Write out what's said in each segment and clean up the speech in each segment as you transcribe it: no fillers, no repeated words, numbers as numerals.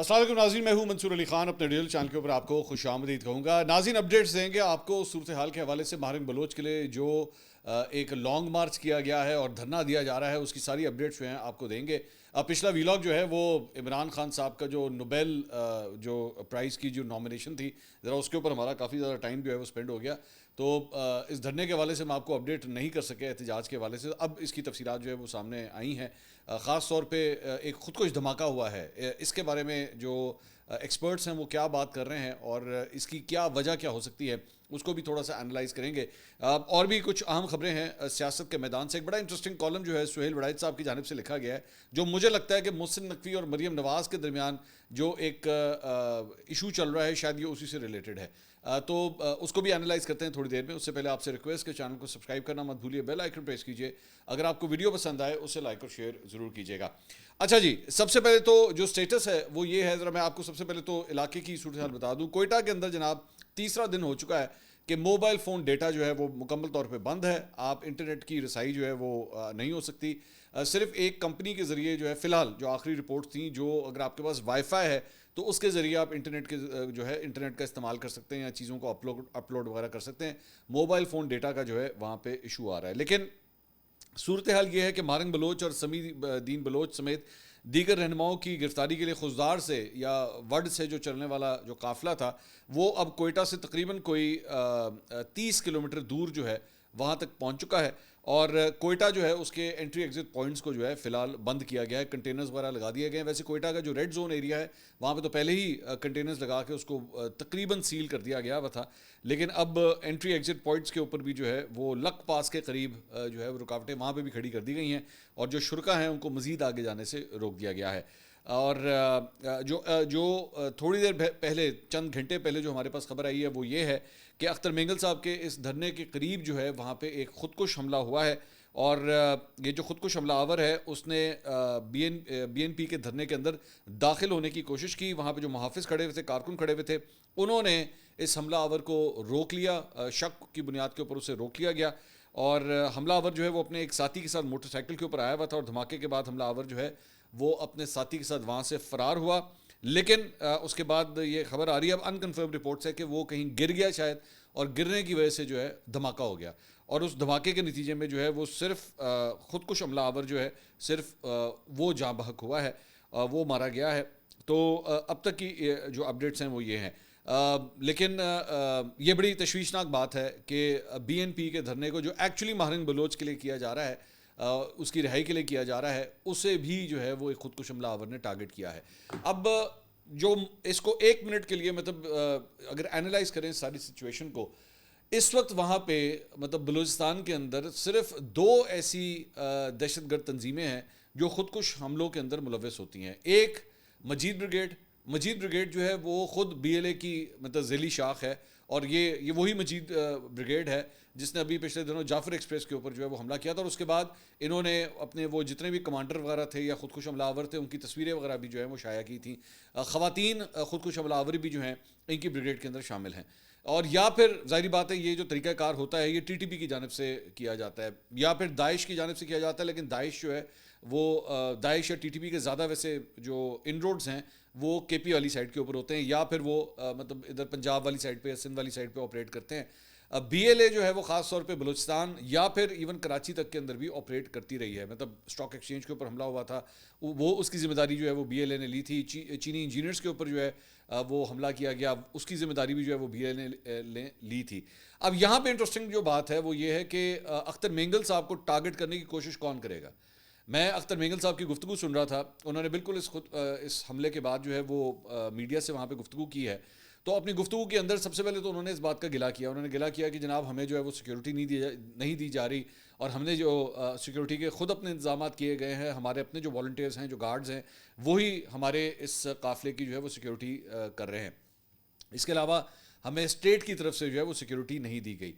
السلام علیکم ناظرین، میں ہوں منصور علی خان. اپنے ڈیجیٹل چینل کے اوپر آپ کو خوش آمدید کہوں گا. ناظرین اپڈیٹس دیں گے آپ کو صورتحال کے حوالے سے. ماہرنگ بلوچ کے لیے جو ایک لانگ مارچ کیا گیا ہے اور دھرنا دیا جا رہا ہے، اس کی ساری اپڈیٹس جو ہیں آپ کو دیں گے. پچھلا ویلاگ جو ہے وہ عمران خان صاحب کا جو نوبیل جو پرائز کی جو نامینیشن تھی، ذرا اس کے اوپر ہمارا کافی زیادہ ٹائم جو ہے وہ اسپینڈ ہو گیا. تو اس دھرنے کے حوالے سے ہم آپ کو اپڈیٹ نہیں کر سکے احتجاج کے حوالے سے. اب اس کی تفصیلات جو ہے وہ سامنے آئی ہیں. خاص طور پہ ایک خودکش دھماکہ ہوا ہے. اس کے بارے میں جو ایکسپرٹس ہیں وہ کیا بات کر رہے ہیں اور اس کی کیا وجہ کیا ہو سکتی ہے، اس کو بھی تھوڑا سا انالائز کریں گے. اور بھی کچھ اہم خبریں ہیں سیاست کے میدان سے. ایک بڑا انٹرسٹنگ کالم جو ہے سہیل وڑائچ صاحب کی جانب سے لکھا گیا ہے، جو مجھے لگتا ہے کہ محسن نقوی اور مریم نواز کے درمیان جو ایک ایشو چل رہا ہے، شاید یہ اسی سے ریلیٹڈ ہے. تو اس کو بھی انالائز کرتے ہیں تھوڑی دیر میں. اس سے پہلے آپ سے ریکویسٹ کہ چینل کو سبسکرائب کرنا مت بھولیے، بیل آئیکن پریس کیجیے. اگر آپ کو ویڈیو پسند آئے اسے لائک اور شیئر ضرور کیجیے گا. اچھا جی، سب سے پہلے تو جو سٹیٹس ہے وہ یہ ہے. ذرا میں آپ کو سب سے پہلے تو علاقے کی صورتحال بتا دوں. کوئٹہ کے اندر جناب تیسرا دن ہو چکا ہے کہ موبائل فون ڈیٹا جو ہے وہ مکمل طور پہ بند ہے. آپ انٹرنیٹ کی رسائی جو ہے وہ نہیں ہو سکتی. صرف ایک کمپنی کے ذریعے جو ہے فی الحال جو آخری رپورٹ تھیں، جو اگر آپ کے پاس وائی فائی ہے تو اس کے ذریعے آپ انٹرنیٹ کے جو ہے انٹرنیٹ کا استعمال کر سکتے ہیں یا چیزوں کو اپلوڈ وغیرہ کر سکتے ہیں. موبائل فون ڈیٹا کا جو ہے وہاں پہ ایشو آ رہا ہے. لیکن صورتحال یہ ہے کہ مارنگ بلوچ اور سمیع دین بلوچ سمیت دیگر رہنماؤں کی گرفتاری کے لیے خضدار سے یا وڈ سے جو چلنے والا جو قافلہ تھا، وہ اب کوئٹہ سے تقریباً کوئی 30 کلومیٹر دور جو ہے وہاں تک پہنچ چکا ہے. اور کوئٹہ جو ہے اس کے انٹری ایگزٹ پوائنٹس کو جو ہے فی الحال بند کیا گیا ہے. کنٹینرز وغیرہ لگا دیے گئے ہیں. ویسے کوئٹہ کا جو ریڈ زون ایریا ہے وہاں پہ تو پہلے ہی کنٹینرز لگا کے اس کو تقریباً سیل کر دیا گیا ہوا تھا. لیکن اب انٹری ایگزٹ پوائنٹس کے اوپر بھی جو ہے وہ لک پاس کے قریب جو ہے وہ رکاوٹیں وہاں پہ بھی کھڑی کر دی گئی ہیں، اور جو شرکا ہیں ان کو مزید آگے جانے سے روک دیا گیا ہے. اور جو تھوڑی دیر پہلے، چند گھنٹے پہلے جو ہمارے پاس خبر آئی ہے وہ یہ ہے کہ اختر مینگل صاحب کے اس دھرنے کے قریب جو ہے وہاں پہ ایک خودکش حملہ ہوا ہے. اور یہ جو خودکش حملہ آور ہے اس نے بی این پی کے دھرنے کے اندر داخل ہونے کی کوشش کی. وہاں پہ جو محافظ کھڑے ہوئے تھے، کارکن کھڑے ہوئے تھے، انہوں نے اس حملہ آور کو روک لیا. شک کی بنیاد کے اوپر اسے روک لیا گیا. اور حملہ آور جو ہے وہ اپنے ایک ساتھی کے ساتھ موٹر سائیکل کے اوپر آیا ہوا تھا، اور دھماکے کے بعد حملہ آور جو ہے وہ اپنے ساتھی کے ساتھ وہاں سے فرار ہوا. لیکن اس کے بعد یہ خبر آ رہی ہے اب انکنفرم رپورٹس ہے کہ وہ کہیں گر گیا شاید، اور گرنے کی وجہ سے جو ہے دھماکہ ہو گیا. اور اس دھماکے کے نتیجے میں جو ہے وہ صرف خودکش حملہ آور جو ہے صرف وہ جاں بحق ہوا ہے، وہ مارا گیا ہے. تو اب تک کی جو اپڈیٹس ہیں وہ یہ ہیں. لیکن یہ بڑی تشویشناک بات ہے کہ بی این پی کے دھرنے کو جو ایکچولی ماہرنگ بلوچ کے لیے کیا جا رہا ہے، اس کی رہائی کے لیے کیا جا رہا ہے، اسے بھی جو ہے وہ ایک خودکش حملہ آور نے ٹارگٹ کیا ہے. اب جو اس کو ایک منٹ کے لیے مطلب اگر اینالائز کریں ساری سچویشن کو، اس وقت وہاں پہ مطلب بلوچستان کے اندر صرف 2 ایسی دہشت گرد تنظیمیں ہیں جو خودکش حملوں کے اندر ملوث ہوتی ہیں. ایک مجید بریگیڈ جو ہے وہ خود بی ایل اے کی مطلب ذیلی شاخ ہے، اور یہ وہی مجید بریگیڈ ہے جس نے ابھی پچھلے دنوں جعفر ایکسپریس کے اوپر جو ہے وہ حملہ کیا تھا. اور اس کے بعد انہوں نے اپنے وہ جتنے بھی کمانڈر وغیرہ تھے یا خودکش حملہ آور تھے ان کی تصویریں وغیرہ بھی جو ہے وہ شائع کی تھیں. خواتین خودکش حملہ آور بھی جو ہیں ان کی بریگیڈ کے اندر شامل ہیں. اور یا پھر ظاہری بات ہے یہ جو طریقہ کار ہوتا ہے یہ ٹی ٹی پی کی جانب سے کیا جاتا ہے یا پھر داعش کی جانب سے کیا جاتا ہے. لیکن داعش جو ہے وہ داعش یا ٹی ٹی پی کے زیادہ ویسے جو ان روڈز ہیں وہ کے پی والی سائڈ کے اوپر ہوتے ہیں، یا پھر وہ مطلب ادھر پنجاب والی سائڈ پہ، سندھ والی سائڈ پہ آپریٹ کرتے ہیں. بی ایل اے جو ہے وہ خاص طور پہ بلوچستان یا پھر ایون کراچی تک کے اندر بھی آپریٹ کرتی رہی ہے. مطلب اسٹاک ایکسچینج کے اوپر حملہ ہوا تھا، وہ اس کی ذمہ داری جو ہے وہ بی ایل اے نے لی تھی. چینی انجینئرز کے اوپر جو ہے وہ حملہ کیا گیا، اس کی ذمہ داری بھی جو ہے وہ بی ایل اے نے لی تھی. اب یہاں پہ انٹرسٹنگ جو بات ہے وہ یہ ہے کہ اختر مینگل صاحب کو ٹارگٹ کرنے کی کوشش کون کرے گا. میں اختر مینگل صاحب کی گفتگو سن رہا تھا، انہوں نے بالکل اس حملے کے بعد جو ہے وہ میڈیا سے وہاں پہ گفتگو کی ہے. تو اپنی گفتگو کے اندر سب سے پہلے تو انہوں نے اس بات کا گلا کیا، انہوں نے گلا کیا کہ جناب ہمیں جو ہے وہ سیکیورٹی نہیں دی جا رہی، اور ہم نے جو سیکیورٹی کے خود اپنے انتظامات کیے گئے ہیں. ہمارے اپنے جو والنٹیئرز ہیں، جو گارڈز ہیں، وہی ہمارے اس قافلے کی جو ہے وہ سیکیورٹی کر رہے ہیں. اس کے علاوہ ہمیں اسٹیٹ کی طرف سے جو ہے وہ سیکیورٹی نہیں دی گئی.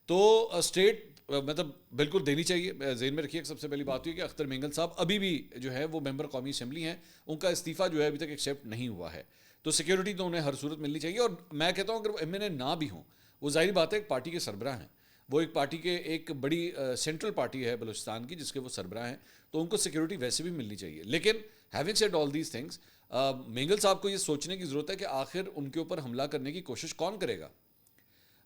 تو اسٹیٹ مطلب بالکل دینی چاہیے. ذہن میں رکھیے سب سے پہلی بات یہ کہ اختر مینگل صاحب ابھی بھی جو ہے وہ ممبر قومی اسمبلی ہیں، ان کا استعفیٰ جو ہے ابھی تک ایکسیپٹ نہیں ہوا ہے. تو سیکیورٹی تو انہیں ہر صورت ملنی چاہیے. اور میں کہتا ہوں اگر وہ ایم این اے نہ بھی ہوں، وہ ظاہری بات ہے ایک پارٹی کے سربراہ ہیں، وہ ایک پارٹی کے ایک بڑی سینٹرل پارٹی ہے بلوچستان کی جس کے وہ سربراہ ہیں، تو ان کو سیکیورٹی ویسے بھی ملنی چاہیے. لیکن having said all these things, Mengal صاحب کو یہ سوچنے کی ضرورت ہے کہ آخر ان کے اوپر حملہ کرنے کی کوشش کون کرے گا.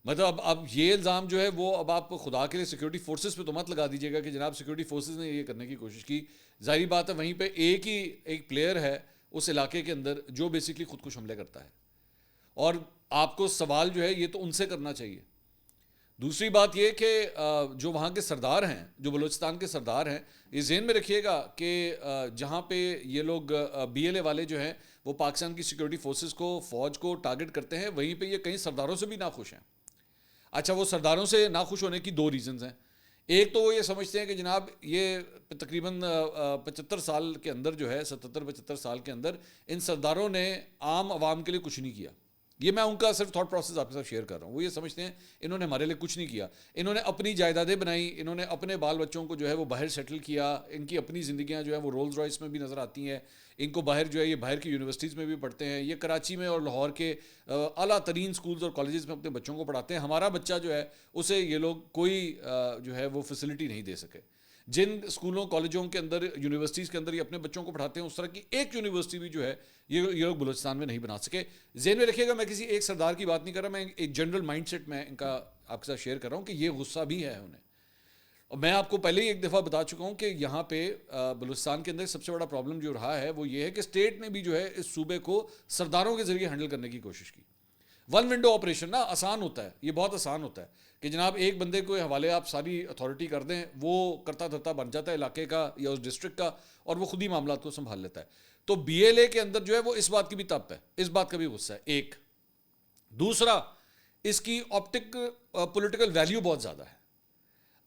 مطلب اب یہ الزام جو ہے وہ اب آپ خدا کے لیے سیکورٹی فورسز پہ تو مت لگا دیجیے گا کہ جناب سیکورٹی فورسز نے یہ کرنے کی کوشش کی. ظاہری بات ہے وہیں پہ ایک پلیئر ہے اس علاقے کے اندر جو بیسکلی خود کش حملے کرتا ہے، اور آپ کو سوال جو ہے یہ تو ان سے کرنا چاہیے. دوسری بات یہ کہ جو وہاں کے سردار ہیں، جو بلوچستان کے سردار ہیں، یہ ذہن میں رکھیے گا کہ جہاں پہ یہ لوگ بی ایل اے والے جو ہیں وہ پاکستان کی سیکورٹی فورسز کو، فوج کو ٹارگٹ کرتے ہیں، وہیں پہ یہ کئی سرداروں سے بھی ناخوش ہیں. اچھا، وہ سرداروں سے ناخوش ہونے کی 2 ریزنز ہیں. ایک تو وہ یہ سمجھتے ہیں کہ جناب یہ تقریباً 75 سال کے اندر جو ہے 77-75 سال کے اندر ان سرداروں نے عام عوام کے لیے کچھ نہیں کیا. یہ میں ان کا صرف تھاٹ پروسیس آپ کے ساتھ شیئر کر رہا ہوں. وہ یہ سمجھتے ہیں انہوں نے ہمارے لیے کچھ نہیں کیا، انہوں نے اپنی جائیدادیں بنائی، انہوں نے اپنے بال بچوں کو جو ہے وہ باہر سیٹل کیا، ان کی اپنی زندگیاں جو ہے وہ رولز رائس میں بھی نظر آتی ہیں، ان کو باہر جو ہے یہ باہر کی یونیورسٹیز میں بھی پڑھتے ہیں، یہ کراچی میں اور لاہور کے اعلیٰ ترین سکولز اور کالجز میں اپنے بچوں کو پڑھاتے ہیں. ہمارا بچہ جو ہے اسے یہ لوگ کوئی جو ہے وہ فیسلٹی نہیں دے سکے. جن اسکولوں کالجوں کے اندر یونیورسٹیز کے اندر یہ اپنے بچوں کو پڑھاتے ہیں اس طرح کی ایک یونیورسٹی بھی جو ہے یہ لوگ بلوچستان میں نہیں بنا سکے. ذہن میں رکھیے گا میں کسی ایک سردار کی بات نہیں کر رہا، میں ایک جنرل مائنڈ سیٹ میں ان کا آپ کے ساتھ شیئر کر رہا ہوں کہ یہ غصہ بھی ہے انہیں. اور میں آپ کو پہلے ہی ایک دفعہ بتا چکا ہوں کہ یہاں پہ بلوچستان کے اندر سب سے بڑا پرابلم جو رہا ہے وہ یہ ہے کہ اسٹیٹ نے بھی جو ہے اس صوبے کو سرداروں کے ذریعے ہینڈل کرنے کی کوشش کی. ون ونڈو آپریشن نا آسان ہوتا ہے، یہ بہت آسان ہوتا ہے کہ جناب ایک بندے کو حوالے آپ ساری اتھارٹی کر دیں، وہ کرتا دھرتا بن جاتا ہے علاقے کا یا اس ڈسٹرکٹ کا، اور وہ خود ہی معاملات کو سنبھال لیتا ہے. تو بی ایل اے کے اندر جو ہے وہ اس بات کی بھی تپ ہے، اس بات کا بھی غصہ ہے. ایک دوسرا، اس کی آپٹک پولیٹیکل ویلیو بہت زیادہ ہے.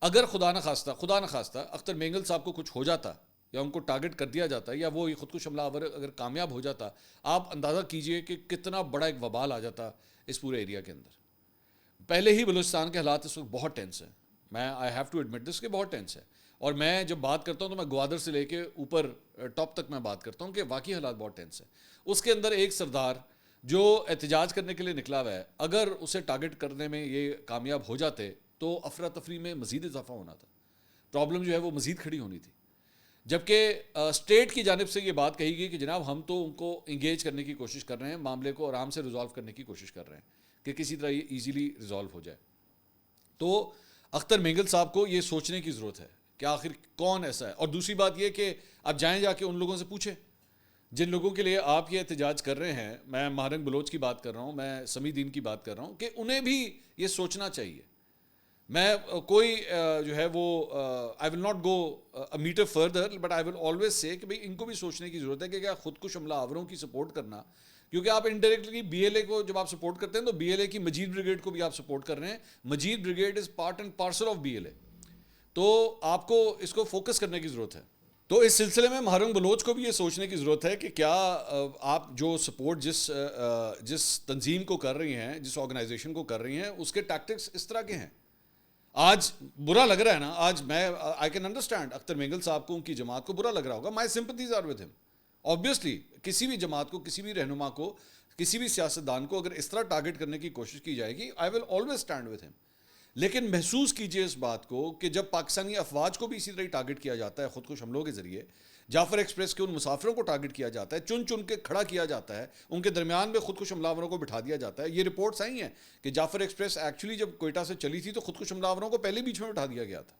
اگر خدا نخواستہ اختر مینگل صاحب کو کچھ ہو جاتا یا ان کو ٹارگٹ کر دیا جاتا یا وہ خود کش حملہ آور اگر کامیاب ہو جاتا، آپ اندازہ کیجئے کہ کتنا بڑا ایک وبال آ جاتا اس پورے ایریا کے اندر. پہلے ہی بلوچستان کے حالات اس وقت بہت ٹینس ہیں، میں آئی ہیو ٹو ایڈمٹ دس کہ بہت ٹینس ہے. اور میں جب بات کرتا ہوں تو میں گوادر سے لے کے اوپر ٹاپ تک میں بات کرتا ہوں کہ واقعی حالات بہت ٹینس ہیں. اس کے اندر ایک سردار جو احتجاج کرنے کے لیے نکلا ہوا ہے، اگر اسے ٹارگٹ کرنے میں یہ کامیاب ہو جاتے تو افراتفری میں مزید اضافہ ہونا تھا، پرابلم جو ہے وہ مزید کھڑی ہونی تھی. جبکہ اسٹیٹ کی جانب سے یہ بات کہی گئی کہ جناب ہم تو ان کو انگیج کرنے کی کوشش کر رہے ہیں، معاملے کو آرام سے ریزالو کرنے کی کوشش کر رہے ہیں کہ کسی طرح یہ ایزیلی ریزالو ہو جائے. تو اختر مینگل صاحب کو یہ سوچنے کی ضرورت ہے کہ آخر کون ایسا ہے. اور دوسری بات یہ کہ آپ جائیں جا کے ان لوگوں سے پوچھیں جن لوگوں کے لیے آپ یہ احتجاج کر رہے ہیں. میں مہرنگ بلوچ کی بات کر رہا ہوں، میں سمی دین کی بات کر رہا ہوں کہ انہیں بھی یہ سوچنا چاہیے. میں کوئی جو ہے وہ I will not go a matter further but I will always say کہ بھائی ان کو بھی سوچنے کی ضرورت ہے کہ کیا خود کش حملہ آوروں کی سپورٹ کرنا، کیونکہ آپ انڈائریکٹلی بی ایل اے کو جب آپ سپورٹ کرتے ہیں تو بی ایل اے کی مجید بریگیڈ کو بھی آپ سپورٹ کر رہے ہیں. Majeed brigade is part and parcel of B L A. تو آپ کو اس کو فوکس کرنے کی ضرورت ہے. تو اس سلسلے میں مہرنگ بلوچ کو بھی یہ سوچنے کی ضرورت ہے کہ کیا آپ جو سپورٹ جس تنظیم کو کر رہی ہیں، جس آرگنائزیشن کو کر رہی ہیں، اس کے ٹیکٹکس اس طرح کے ہیں. آج برا لگ رہا ہے نا، آج میں I can understand Akhtar Mengal صاحب کو، ان کی جماعت کو برا لگ رہا ہوگا. My sympathies are with them. Obviously کسی بھی جماعت کو، کسی بھی رہنما کو، کسی بھی سیاستدان کو اگر اس طرح ٹارگٹ کرنے کی کوشش کی جائے گی، I will always stand with them. لیکن محسوس کیجئے اس بات کو کہ جب پاکستانی افواج کو بھی اسی طرح ٹارگٹ کیا جاتا ہے خود کش حملوں کے ذریعے، جعفر ایکسپریس کے ان مسافروں کو ٹارگٹ کیا جاتا ہے، چن چن کے کھڑا کیا جاتا ہے، ان کے درمیان میں خود کش حملہ آوروں کو بٹھا دیا جاتا ہے. یہ رپورٹس آئی ہیں کہ جعفر ایکسپریس ایکچولی جب کوئٹہ سے چلی تھی تو خود کش حملہ آوروں کو پہلے بیچ میں بٹھا دیا گیا تھا،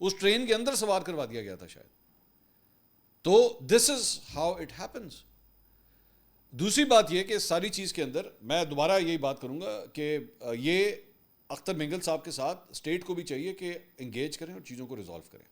اس ٹرین کے اندر سوار کروا دیا گیا تھا شاید. تو دس از ہاؤ اٹ ہیپنس. دوسری بات یہ کہ ساری چیز کے اندر میں دوبارہ یہی بات کروں گا کہ یہ اختر مینگل صاحب کے ساتھ اسٹیٹ کو بھی چاہیے کہ انگیج کریں اور چیزوں کو ریزالو کریں.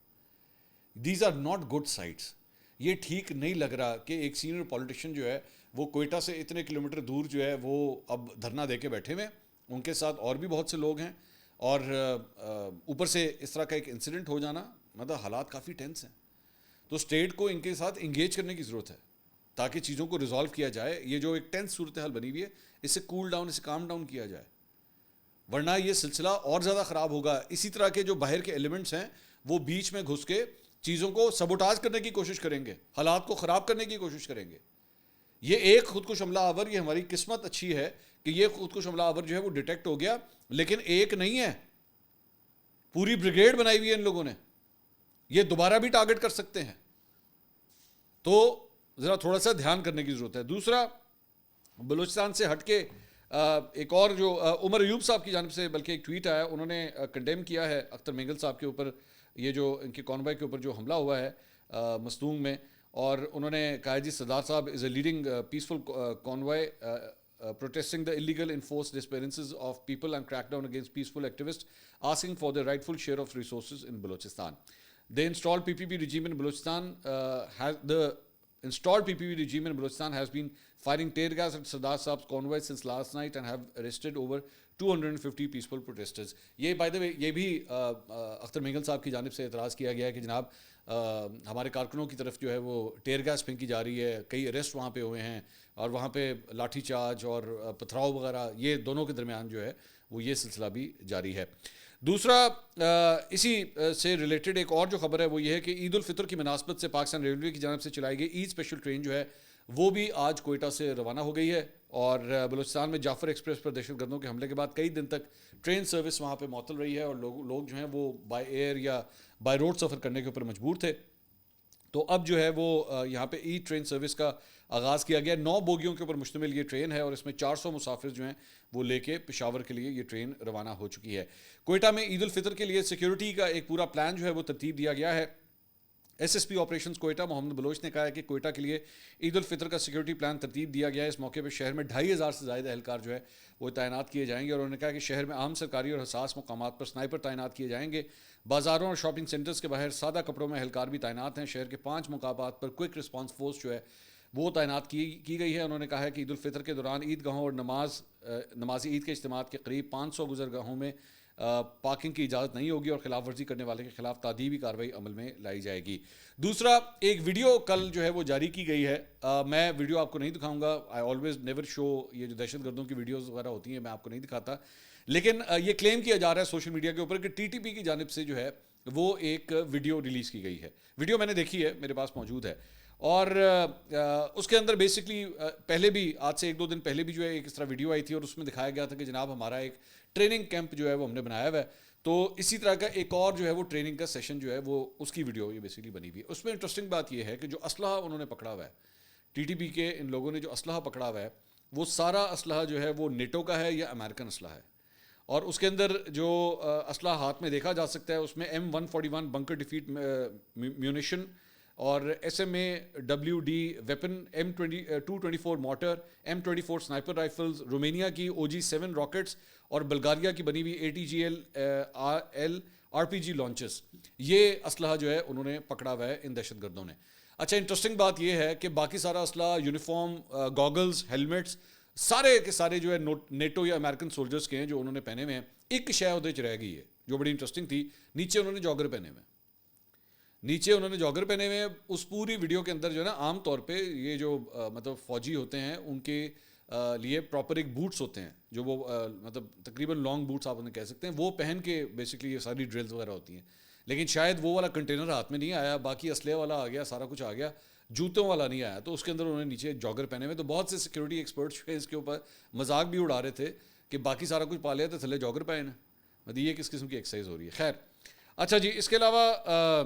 These are not good sites. یہ ٹھیک نہیں لگ رہا کہ ایک سینئر پولیٹیشین جو ہے وہ کوئٹہ سے اتنے کلومیٹر دور جو ہے وہ اب دھرنا دے کے بیٹھے ہوئے ہیں، ان کے ساتھ اور بھی بہت سے لوگ ہیں، اور اوپر سے اس طرح کا ایک انسیڈنٹ ہو جانا، مطلب حالات کافی ٹینس ہیں. تو اسٹیٹ کو ان کے ساتھ انگیج کرنے کی ضرورت ہے تاکہ چیزوں کو ریزالو کیا جائے. یہ جو ایک ٹینس صورتحال بنی ہوئی ہے اس سے کول ڈاؤن، اس سے کام ڈاؤن کیا جائے، ورنہ یہ سلسلہ اور زیادہ خراب ہوگا. اسی طرح کے جو باہر کے ایلیمنٹس ہیں وہ بیچ میں گھس کے چیزوں کو سبوٹاج کرنے کی کوشش کریں گے، حالات کو خراب کرنے کی کوشش کریں گے. یہ ایک خود کش حملہ آور، یہ ہماری قسمت اچھی ہے کہ یہ خود کش حملہ آور جو ہے وہ ڈیٹیکٹ ہو گیا، لیکن ایک نہیں ہے، پوری بریگیڈ بنائی ہوئی ہے ان لوگوں نے. یہ دوبارہ بھی ٹارگٹ کر سکتے ہیں. تو ذرا تھوڑا سا دھیان کرنے کی ضرورت ہے. دوسرا, بلوچستان سے ہٹ کے ایک اور جو عمر ایوب صاحب کی جانب سے بلکہ ایک ٹویٹ آیا, انہوں نے کنڈیم کیا ہے اختر مینگل صاحب کے اوپر, یہ جو ان کے کانوائے کے اوپر جو حملہ ہوا ہے مستونگ میں, اور انہوں نے کہا جی سردار صاحب is a leading peaceful convoy protesting the illegal enforced disappearances of people and crackdown against peaceful activists asking for their rightful share of resources in Balochistan. The installed PPP regime in Balochistan has been firing tear gas at Sardar Saab's convoy since last night and have arrested over 250 peaceful protesters. یہ by the وے یہ بھی اختر مینگل صاحب کی جانب سے اعتراض کیا گیا ہے کہ جناب ہمارے کارکنوں کی طرف جو ہے وہ ٹیئر گیس پھینکی جا رہی ہے, کئی اریسٹ وہاں پہ ہوئے ہیں, اور وہاں پہ لاٹھی چارج اور پتھراؤ وغیرہ یہ دونوں کے درمیان جو ہے وہ یہ سلسلہ بھی جاری ہے. دوسرا, اسی سے ریلیٹڈ ایک اور جو خبر ہے وہ یہ ہے کہ عید الفطر کی مناسبت سے پاکستان ریلوے کی جانب سے چلائی گئی عید اسپیشل ٹرین جو ہے وہ بھی آج کوئٹہ سے روانہ ہو گئی ہے, اور بلوچستان میں جعفر ایکسپریس پر دہشت گردوں کے حملے کے بعد کئی دن تک ٹرین سروس وہاں پہ معطل رہی ہے, اور لوگ جو ہیں وہ بائی ایئر یا بائی روڈ سفر کرنے کے اوپر مجبور تھے. تو اب جو ہے وہ یہاں پہ ای ٹرین سروس کا آغاز کیا گیا. 9 بوگیوں کے اوپر مشتمل یہ ٹرین ہے, اور اس میں 400 مسافر جو ہیں وہ لے کے پشاور کے لیے یہ ٹرین روانہ ہو چکی ہے. کوئٹہ میں عید الفطر کے لیے سیکیورٹی کا ایک پورا پلان جو ہے وہ ترتیب دیا گیا ہے. S S P operations Quetta Muhammad Baloch نے کہا ہے کہ کوئٹہ کے لیے عید الفطر کا سیکیورٹی پلان ترتیب دیا گیا ہے. اس موقع پہ شہر میں 2500 سے زائد اہلکار جو ہے وہ تعینات کیے جائیں گے, اور انہوں نے کہا کہ شہر میں عام سرکاری اور حساس مقامات پر سنائپر تعینات کیے جائیں گے. بازاروں اور شاپنگ سینٹرز کے باہر سادہ کپڑوں میں اہلکار بھی تعینات ہیں. شہر کے 5 مقامات پر کوئک رسپانس فورس جو ہے وہ تعینات کی گئی ہے. انہوں نے کہا ہے کہ عید الفطر کے دوران عیدگاہوں اور نمازی عید کے اجتماعات کے قریب 500 گزرگاہوں میں پارکنگ کی اجازت نہیں ہوگی, اور خلاف ورزی کرنے والے کے خلاف تعدیبی کارروائی عمل میں لائی جائے گی. دوسرا, ایک ویڈیو کل جو ہے وہ جاری کی گئی ہے. میں ویڈیو آپ کو نہیں دکھاؤں گا, آئی آلویز نیور شو, یہ جو دہشت گردوں کی ویڈیوز وغیرہ ہوتی ہیں میں آپ کو نہیں دکھاتا, لیکن یہ کلیم کیا جا رہا ہے سوشل میڈیا کے اوپر کہ ٹی ٹی پی کی جانب سے جو ہے وہ ایک ویڈیو ریلیز کی گئی ہے. ویڈیو میں نے دیکھی ہے, میرے پاس موجود ہے, اور اس کے اندر بیسکلی پہلے بھی آج سے 1-2 دن پہلے بھی جو ہے ایک اس طرح ویڈیو آئی تھی, اور اس میں دکھایا گیا تھا کہ جناب ہمارا ایک ٹریننگ کیمپ جو ہے وہ ہم نے بنایا ہوا ہے. تو اسی طرح کا ایک اور جو ہے وہ ٹریننگ کا سیشن جو ہے وہ اس کی ویڈیو یہ بیسکلی بنی ہوئی ہے. اس میں انٹرسٹنگ بات یہ ہے کہ جو اسلحہ انہوں نے پکڑا ہوا ہے, ٹی ٹی پی کے ان لوگوں نے جو اسلحہ پکڑا ہوا ہے وہ سارا اسلحہ جو ہے وہ نیٹو کا ہے یا امریکن اسلحہ ہے. اور اس کے اندر جو اسلحہ ہاتھ میں دیکھا جا سکتا ہے اس میں M141 بنکر ڈیفیٹ میونیشن, اور SMA-WD weapon, M224 mortar, M24 sniper rifles, Romania کی OG-7 راکٹس, اور بلغاریہ کی بنی ہوئی ATGL RPG لانچز. یہ اسلحہ جو ہے انہوں نے پکڑا ہوا ہے ان دہشت گردوں نے. اچھا, انٹرسٹنگ بات یہ ہے کہ باقی سارا اسلحہ, یونیفارم, گاگلز, ہیلمٹس, سارے کے سارے جو ہے نیٹو یا امریکن سولجرز کے ہیں جو انہوں نے پہنے ہوئے ہیں. ایک شے ادھر چ رہ گئی ہے جو بڑی انٹرسٹنگ تھی, نیچے انہوں نے جاگر پہنے ہوئے ہیں. اس پوری ویڈیو کے اندر جو ہے نا عام طور پہ یہ جو مطلب فوجی ہوتے ہیں ان کے لیے پراپر ایک بوٹس ہوتے ہیں جو وہ مطلب تقریباً لانگ بوٹس آپ انہیں کہہ سکتے ہیں, وہ پہن کے بیسکلی یہ ساری ڈرلز وغیرہ ہوتی ہیں. لیکن شاید وہ والا کنٹینر ہاتھ میں نہیں آیا, باقی اسلحے والا آ گیا, سارا کچھ آ گیا, جوتوں والا نہیں آیا. تو اس کے اندر انہوں نے نیچے جاگر پہنے ہوئے. تو بہت سے سیکورٹی ایکسپرٹس جو ہے اس کے اوپر مذاق بھی اڑا رہے تھے کہ باقی سارا کچھ پا لیا تو تھلے جاگر پہنے, مطلب یہ کس قسم کی ایکسرسائز ہو رہی ہے. خیر, اچھا جی, اس کے علاوہ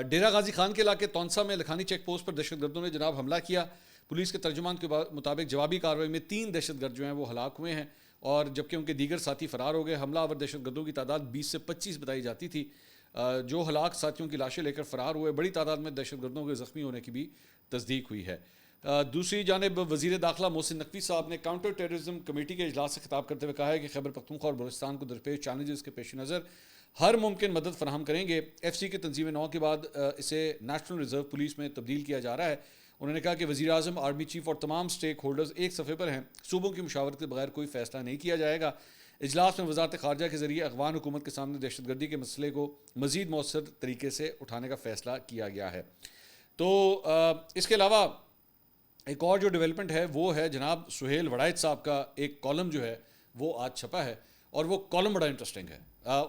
ڈیرہ غازی خان کے علاقے تونسا میں لکھانی چیک پوسٹ پر دہشت گردوں نے جناب حملہ کیا. پولیس کے ترجمان کے مطابق جوابی کارروائی میں 3 دہشت گرد جو ہیں وہ ہلاک ہوئے ہیں, اور جبکہ ان کے دیگر ساتھی فرار ہو گئے. حملہ آور دہشت گردوں کی تعداد 20 سے 25 بتائی جاتی تھی. جو ہلاک ساتھیوں کی لاشیں لے کر فرار ہوئے. بڑی تعداد میں دہشت گردوں کے زخمی ہونے کی بھی تصدیق ہوئی ہے. دوسری جانب وزیر داخلہ محسن نقوی صاحب نے کاؤنٹر ٹیررزم کمیٹی کے اجلاس سے خطاب کرتے ہوئے کہا ہے کہ خیبر پختونخوا اور بلوچستان کو درپیش چیلنجز کے پیش نظر ہر ممکن مدد فراہم کریں گے. ایف سی کی تنظیم نو کے بعد اسے نیشنل ریزرو پولیس میں تبدیل کیا جا رہا ہے. انہوں نے کہا کہ وزیر اعظم, آرمی چیف اور تمام سٹیک ہولڈرز ایک صفحے پر ہیں. صوبوں کی مشاورت کے بغیر کوئی فیصلہ نہیں کیا جائے گا. اجلاس میں وزارت خارجہ کے ذریعے افغان حکومت کے سامنے دہشت گردی کے مسئلے کو مزید مؤثر طریقے سے اٹھانے کا فیصلہ کیا گیا ہے. تو اس کے علاوہ ایک اور جو ڈیولپمنٹ ہے وہ ہے جناب سہیل وڑائچ صاحب کا ایک کالم جو ہے وہ آج چھپا ہے, اور وہ کالم بڑا انٹرسٹنگ ہے.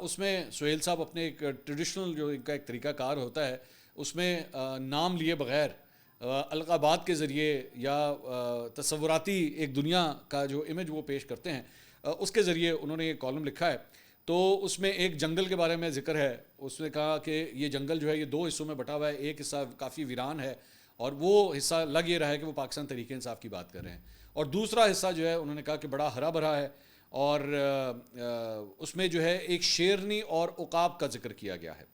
اس میں سہیل صاحب اپنے ایک ٹریڈیشنل جو ان کا ایک طریقہ کار ہوتا ہے اس میں نام لیے بغیر القابات کے ذریعے یا تصوراتی ایک دنیا کا جو امیج وہ پیش کرتے ہیں, اس کے ذریعے انہوں نے یہ کالم لکھا ہے. تو اس میں ایک جنگل کے بارے میں ذکر ہے. اس نے کہا کہ یہ جنگل جو ہے یہ 2 حصوں میں بٹا ہوا ہے. ایک حصہ کافی ویران ہے اور وہ حصہ لگ یہ رہا ہے کہ وہ پاکستان تحریک انصاف کی بات کر رہے ہیں، اور دوسرا حصہ جو ہے انہوں نے کہا کہ بڑا ہرا بھرا ہے، اور اس میں جو ہے ایک شیرنی اور عقاب کا ذکر کیا گیا ہے۔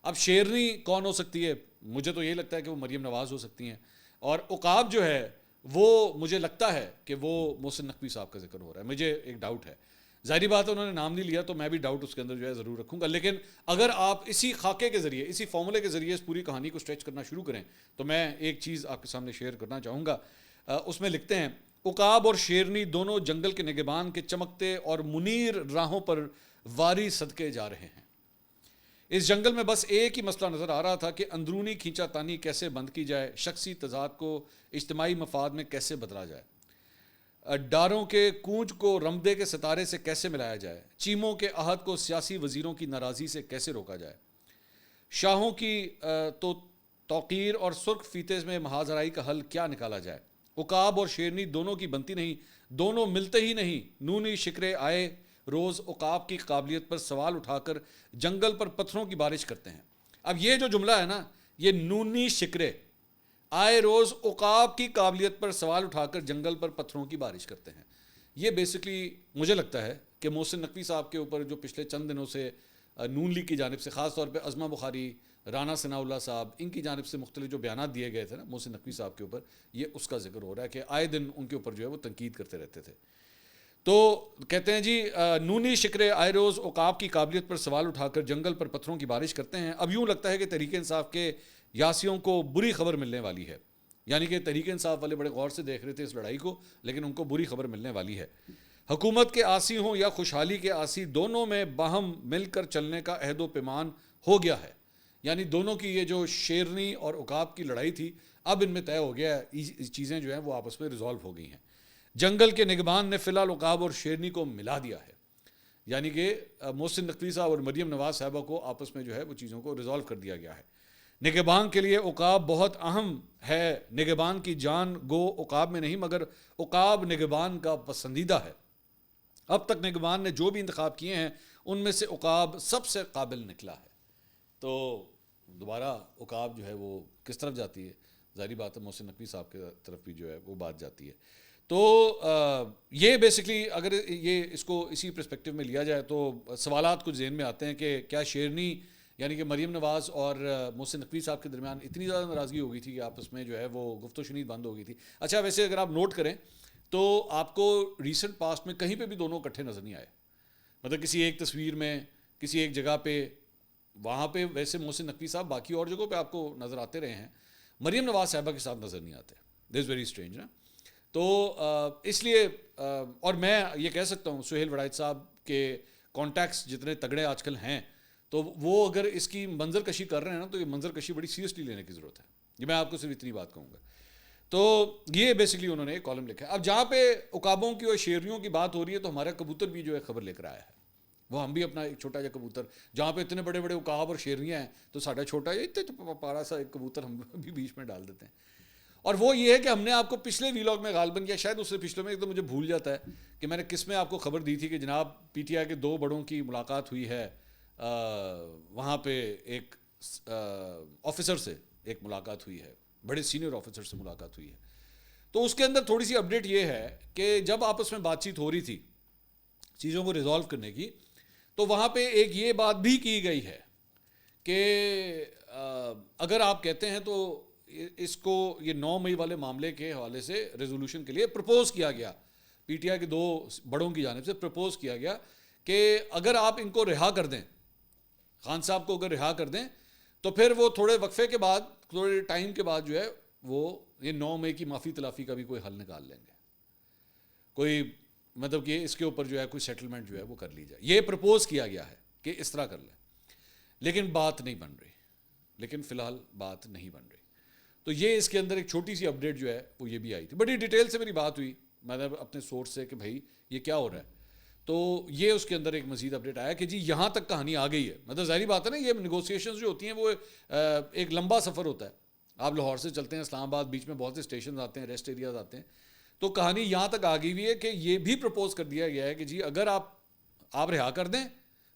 اب شیرنی کون ہو سکتی ہے؟ مجھے تو یہ لگتا ہے کہ وہ مریم نواز ہو سکتی ہیں، اور عقاب جو ہے وہ مجھے لگتا ہے کہ وہ محسن نقوی صاحب کا ذکر ہو رہا ہے، مجھے ایک ڈاؤٹ ہے۔ ظاہری بات ہے انہوں نے نام نہیں لیا تو میں بھی ڈاؤٹ اس کے اندر جو ہے ضرور رکھوں گا، لیکن اگر آپ اسی خاکے کے ذریعے، اسی فارمولے کے ذریعے اس پوری کہانی کو اسٹریچ کرنا شروع کریں تو میں ایک چیز آپ کے سامنے شیئر کرنا چاہوں گا۔ اس میں لکھتے ہیں، عقاب اور شیرنی دونوں جنگل کے نگہبان کے چمکتے اور منیر راہوں پر واری صدقے جا رہے ہیں۔ اس جنگل میں بس ایک ہی مسئلہ نظر آ رہا تھا کہ اندرونی کھینچا تانی کیسے بند کی جائے، شخصی تضاد کو اجتماعی مفاد میں کیسے بدلا جائے، ڈاروں کے کونج کو رمدے کے ستارے سے کیسے ملایا جائے، چیموں کے عہد کو سیاسی وزیروں کی ناراضی سے کیسے روکا جائے، شاہوں کی تو توقیر اور سرخ فیتے میں محاذ آرائی کا حل کیا نکالا جائے۔ عقاب اور شیرنی دونوں کی بنتی نہیں، دونوں ملتے ہی نہیں۔ نونی شکرے آئے روز عقاب کی قابلیت پر سوال اٹھا کر جنگل پر پتھروں کی بارش کرتے ہیں۔ اب یہ جو جملہ ہے نا، یہ نونی شکرے آئے روز عقاب کی قابلیت پر سوال اٹھا کر جنگل پر پتھروں کی بارش کرتے ہیں، یہ بیسکلی مجھے لگتا ہے کہ محسن نقوی صاحب کے اوپر جو پچھلے چند دنوں سے نون لیگ کی جانب سے، خاص طور پہ عظمہ بخاری، رانا ثناء اللہ صاحب، ان کی جانب سے مختلف جو بیانات دیے گئے تھے نا محسن نقوی صاحب کے اوپر، یہ اس کا ذکر ہو رہا ہے کہ آئے دن ان کے اوپر جو ہے وہ تنقید کرتے رہتے تھے۔ تو کہتے ہیں جی نونی شکرے آئے روز عقاب کی قابلیت پر سوال اٹھا کر جنگل پر پتھروں کی بارش کرتے ہیں۔ اب یوں لگتا ہے کہ تحریک انصاف کے یاسیوں کو بری خبر ملنے والی ہے، یعنی کہ تحریک انصاف والے بڑے غور سے دیکھ رہے تھے اس لڑائی کو، لیکن ان کو بری خبر ملنے والی ہے۔ حکومت کے آسی ہوں یا خوشحالی کے آسی، دونوں میں باہم مل کر چلنے کا عہد و پیمان ہو گیا ہے، یعنی دونوں کی یہ جو شیرنی اور عقاب کی لڑائی تھی، اب ان میں طے ہو گیا ہے، چیزیں جو ہیں وہ آپس میں ریزالو ہو گئی ہیں۔ جنگل کے نگبان نے فی الحال عقاب اور شیرنی کو ملا دیا ہے، یعنی کہ محسن نقوی صاحب اور مریم نواز صاحبہ کو آپس میں جو ہے وہ چیزوں کو ریزالو کر دیا گیا ہے۔ نگہبان کے لیے عقاب بہت اہم ہے، نگہبان کی جان گو عقاب میں نہیں مگر عقاب نگہبان کا پسندیدہ ہے۔ اب تک نگہبان نے جو بھی انتخاب کیے ہیں ان میں سے عقاب سب سے قابل نکلا ہے۔ تو دوبارہ عقاب جو ہے وہ کس طرف جاتی ہے؟ ظاہری بات ہے محسن نقوی صاحب کی طرف بھی جو ہے وہ بات جاتی ہے۔ تو یہ بیسکلی اگر یہ اس کو اسی پرسپیکٹیو میں لیا جائے تو سوالات کچھ ذہن میں آتے ہیں کہ کیا شیرنی یعنی کہ مریم نواز اور محسن نقوی صاحب کے درمیان اتنی زیادہ ناراضگی ہو گئی تھی کہ آپس میں جو ہے وہ گفت و شنید بند ہو گئی تھی۔ اچھا ویسے اگر آپ نوٹ کریں تو آپ کو ریسنٹ پاسٹ میں کہیں پہ بھی دونوں اکٹھے نظر نہیں آئے، مطلب کسی ایک تصویر میں، کسی ایک جگہ پہ، وہاں پہ ویسے محسن نقوی صاحب باقی اور جگہوں پہ آپ کو نظر آتے رہے ہیں، مریم نواز صاحبہ کے ساتھ نظر نہیں آتے۔ دس از ویری اسٹرینج نا۔ تو اس لیے اور میں یہ کہہ سکتا ہوں سہیل وڑائچ صاحب کے کانٹیکٹس جتنے تگڑے آج کل ہیں، تو وہ اگر اس کی منظر کشی کر رہے ہیں نا تو یہ منظر کشی بڑی سیریسلی لینے کی ضرورت ہے۔ یہ میں آپ کو صرف اتنی بات کہوں گا۔ تو یہ بیسکلی انہوں نے ایک کالم لکھا ہے۔ اب جہاں پہ عقابوں کی اور شیرنیوں کی بات ہو رہی ہے تو ہمارا کبوتر بھی جو ہے خبر لے کر آیا ہے، وہ ہم بھی اپنا ایک چھوٹا سا کبوتر، جہاں پہ اتنے بڑے بڑے عقاب اور شیرنیاں ہیں تو ساڈا چھوٹا اتنا پارا سا ایک کبوتر ہم بھی بیچ میں ڈال دیتے ہیں۔ اور وہ یہ ہے کہ ہم نے آپ کو پچھلے ویلاگ میں غالباً یا شاید اس سے پچھلے میں، ایک تو مجھے بھول جاتا ہے کہ میں نے کس میں آپ کو خبر دی تھی کہ جناب پی ٹی آئی کے دو بڑوں کی ملاقات ہوئی ہے، وہاں پہ ایک آفیسر سے ایک ملاقات ہوئی ہے، بڑے سینئر آفیسر سے ملاقات ہوئی ہے۔ تو اس کے اندر تھوڑی سی اپڈیٹ یہ ہے کہ جب آپس میں بات چیت ہو رہی تھی چیزوں کو ریزالو کرنے کی، تو وہاں پہ ایک یہ بات بھی کی گئی ہے کہ اگر آپ کہتے ہیں تو اس کو یہ 9 مئی والے معاملے کے حوالے سے ریزولوشن کے لیے پرپوز کیا گیا، پی ٹی آئی کے دو بڑوں کی جانب سے پرپوز کیا گیا کہ اگر آپ ان کو رہا کر دیں، خان صاحب کو اگر رہا کر دیں تو پھر وہ تھوڑے وقفے کے بعد، تھوڑے ٹائم کے بعد جو ہے وہ یہ 9 مئی کی معافی تلافی کا بھی کوئی حل نکال لیں گے، کوئی مطلب کہ اس کے اوپر جو ہے کوئی سیٹلمنٹ جو ہے وہ کر لی جائے۔ یہ پرپوز کیا گیا ہے کہ اس طرح کر لیں، لیکن بات نہیں بن رہی، لیکن فی الحال بات نہیں بن رہی۔ تو یہ اس کے اندر ایک چھوٹی سی اپڈیٹ جو ہے وہ یہ بھی آئی تھی، بڑی ڈیٹیل سے میری بات ہوئی مطلب اپنے سورس سے کہ بھائی یہ کیا ہو رہا ہے، تو یہ اس کے اندر ایک مزید اپڈیٹ آیا کہ جی یہاں تک کہانی آ گئی ہے۔ مطلب ظاہری بات ہے نا، یہ نیگوسیشنز جو ہوتی ہیں وہ ایک لمبا سفر ہوتا ہے۔ آپ لاہور سے چلتے ہیں اسلام آباد، بیچ میں بہت سے اسٹیشنز آتے ہیں، ریسٹ ایریاز آتے ہیں، تو کہانی یہاں تک آ گئی ہوئی ہے کہ یہ بھی پرپوز کر دیا گیا ہے کہ جی اگر آپ رہا کر دیں،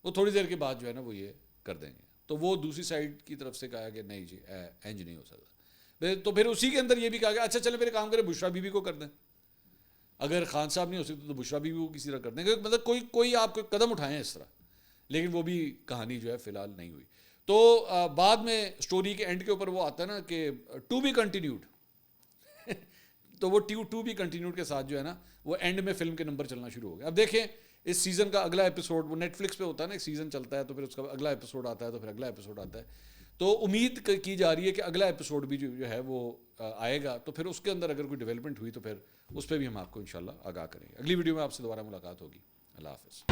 وہ تھوڑی دیر کے بعد جو ہے نا وہ یہ کر دیں گے۔ تو وہ دوسری سائڈ کی طرف سے کہا کہ نہیں جی اینج نہیں ہو سکتا، تو پھر اسی کے اندر یہ بھی کہا گیا اچھا چلے پھر کام کریں بشرا بی بی کو کر دیں, اگر خان صاحب نہیں ہو سکتے تو بشرا بی بی کو کسی طرح کر دیں, مطلب کوئی آپ کو قدم اٹھائیں اس طرح, لیکن وہ بھی کہانی جو ہے فی الحال نہیں ہوئی. تو بعد میں اسٹوری کے اینڈ کے اوپر وہ آتا ہے نا کہ ٹو بی کنٹینیوڈ, تو وہ ٹو بی کنٹینیوڈ کے ساتھ جو ہے نا وہ اینڈ میں فلم کے نمبر چلنا شروع ہو گیا. اب دیکھیں اس سیزن کا اگلا ایپیسوڈ, وہ نیٹ فلکس پہ ہوتا ہے نا, ایک سیزن چلتا ہے تو پھر اس کا اگلا ایپیسوڈ آتا ہے, تو پھر اگلا ایپیسوڈ آتا ہے, تو امید کی جا رہی ہے کہ اگلا ایپیسوڈ بھی جو ہے وہ آئے گا, تو پھر اس کے اندر اگر کوئی ڈیولپمنٹ ہوئی تو پھر اس پہ بھی ہم آپ کو انشاءاللہ آگاہ کریں گے. اگلی ویڈیو میں آپ سے دوبارہ ملاقات ہوگی. اللہ حافظ.